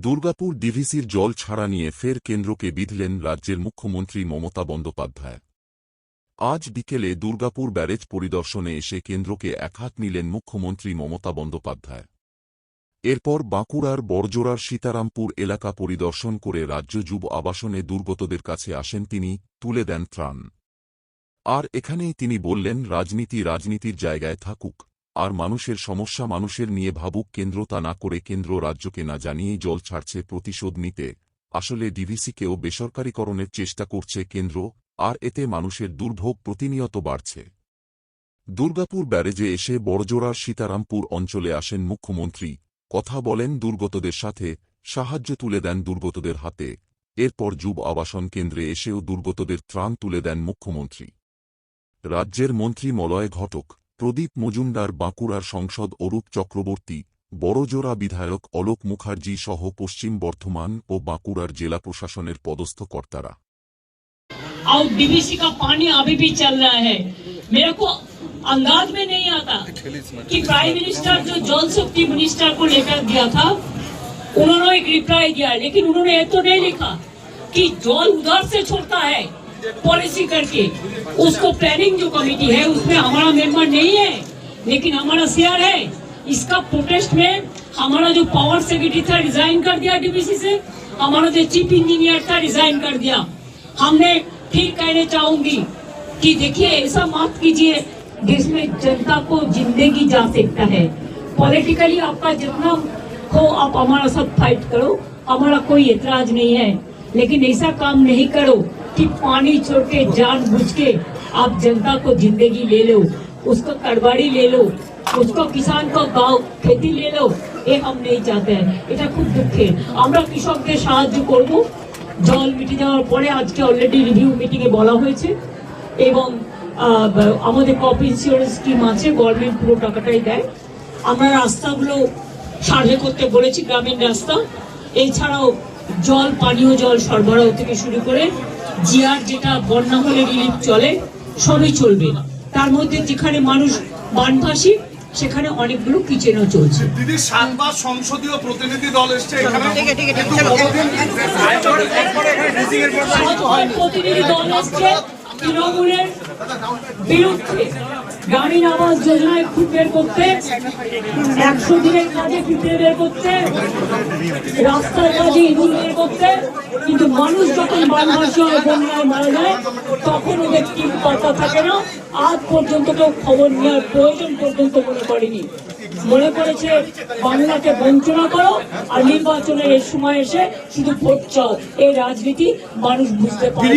দুর্গাপুর ডিভিসির জল ছাড়া নিয়ে ফের কেন্দ্রকে বিঁধলেন রাজ্যের মুখ্যমন্ত্রী মমতা বন্দ্যোপাধ্যায়। আজ বিকেলে দুর্গাপুর ব্যারেজ পরিদর্শনে এসে কেন্দ্রকে একহাত নিলেন মুখ্যমন্ত্রী মমতা বন্দ্যোপাধ্যায়। এরপর বাঁকুড়ার বড়জোড়ার সীতারামপুর এলাকা পরিদর্শন করে রাজ্য যুব আবাসনে দুর্গতদের কাছে আসেন তিনি, তুলে দেন ত্রাণ। আর এখানেই তিনি বললেন, রাজনীতির জায়গায় থাকুক, আর মানুষের সমস্যা মানুষের নিয়ে ভাবুক কেন্দ্র, তা না করে কেন্দ্র রাজ্যকে না জানিয়েই জল ছাড়ছে প্রতিশোধ নিতে। আসলে ডিভিসিকেও বেসরকারীকরণের চেষ্টা করছে কেন্দ্র, আর এতে মানুষের দুর্ভোগ প্রতিনিয়ত বাড়ছে। দুর্গাপুর ব্যারেজে এসে বড়জোড়ার সীতারামপুর অঞ্চলে আসেন মুখ্যমন্ত্রী, কথা বলেন দুর্গতদের সাথে, সাহায্য তুলে দেন দুর্গতদের হাতে। এরপর যুব আবাসন কেন্দ্রে এসেও দুর্গতদের ত্রাণ তুলে দেন মুখ্যমন্ত্রী। রাজ্যের মন্ত্রী মলয় ঘটক, প্রদীপ মজুমদার, বাঁকুড়ার সাংসদ অরূপ চক্রবর্তী, বড়জোড়া বিধায়ক অলোক মুখার্জি সহ পশ্চিম বর্ধমান ও বাঁকুড়ার জেলা প্রশাসনের পদস্থ কর্তারা। और डीवीसी का पानी अभी भी चल रहा है। मेरे को अंदाज में नहीं आता कि प्राइम मिनिस्टर जो जल शक्ति मिनिस्टर को लेकर दिया था, उन्होंने एक रिप्लाई दिया, लेकिन उन्होंने ये तो नहीं लिखा कि जल उधर से छोड़ता है पॉलिसी करके। उसको प्लानिंग जो कमेटी है उसमें हमारा मेंबर नहीं है, लेकिन हमारा शेयर है। इसका प्रोटेस्ट में हमारा जो पावर सेक्रेटरी था रिजाइन कर दिया डीवीसी से, हमारा जो चीफ इंजीनियर था रिजाइन कर दिया। हमने फिर कहने चाहूंगी कि देखिए, ऐसा मत कीजिए। देश में जनता को जिंदगी जा सकता है। पॉलिटिकली आपका जितना हो आप हमारा सब फाइट करो, हमारा कोई एतराज नहीं है, लेकिन ऐसा काम नहीं करो कि पानी छोड़ के जानबूझ के आप जनता को जिंदगी ले लो, उसको कड़बाड़ी ले लो, उसको किसान को गाँव खेती ले लो। ये हम नहीं चाहते हैं। এটা খুব দুঃখের। আমরা কৃষকদের সাহায্য করব। জল মিটে যাওয়ার পরে আজকে অলরেডি রিভিউ মিটিং এ বলা হয়েছে, এবং আমাদের ক্রপ ইন্স্যুরেন্স স্কিম আছে, গভর্নমেন্ট পুরো টাকাটাই দেয়। আমরা রাস্তাগুলো সার্ভে করতে বলেছি, গ্রামীণ রাস্তা। এছাড়াও জল, পানীয় জল সরবরাহ থেকে শুরু করে জিআর যেটা বন্যা হলে রিলিফ চলে, সবই চলবে। তার মধ্যে যেখানে মানুষ বানভাসী সেখানে অনেকগুলো কিচেনও চলছে। দিদি, 7 বার সংসদীয় প্রতিনিধি দল এসছে এখানে, প্রতিনিধি দল এসছে তৃণমূলের বিরুদ্ধে গ্রামীণ আবাস যোজনায় খুব বের করতে, 100 দিনের কাজে খুব বের করতে, রাস্তার কাজে ইঁদুর বের করতে। কিন্তু মানুষ যখন বানভাসী হয়, বন্যায় মারা যায়, তখন ওদের টিম পাতা থাকে না। আজ পর্যন্ত কেউ খবর নেওয়ার প্রয়োজন পর্যন্ত মনে করেনি। মনে করেছে বাংলাকে বঞ্চনা করো, আর নির্বাচনের এই সময় এসে শুধু ভোট চাও। এই রাজনীতি মানুষ বুঝতে পারে।